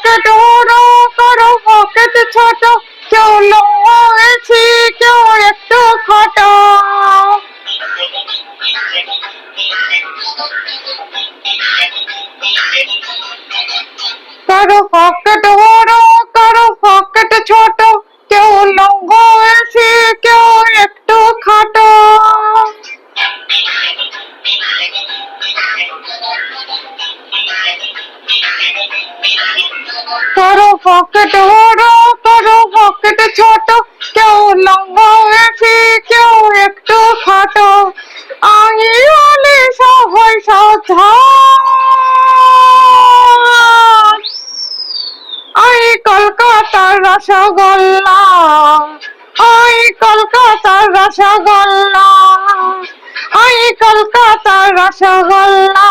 Pocket বড়, কারো pocket ছোট, কেউ লম্বা বেশি, কেউ একটু খাটো। কারো পকেট বড়, কারো পকেট ছোট, কেউ লম্বা বেশি, কেউ একটু খাটো। কারো পকেট বড়, কারো পকেট ছোট, কেউ লম্বা বেশি, কেউ একটু খাটো। আমি বলি সবাই সাবধান, আমি কলকাতার রসগোল্লা, আমি কলকাতার রসগোল্লা, আমি কলকাতার রসগোল্লা।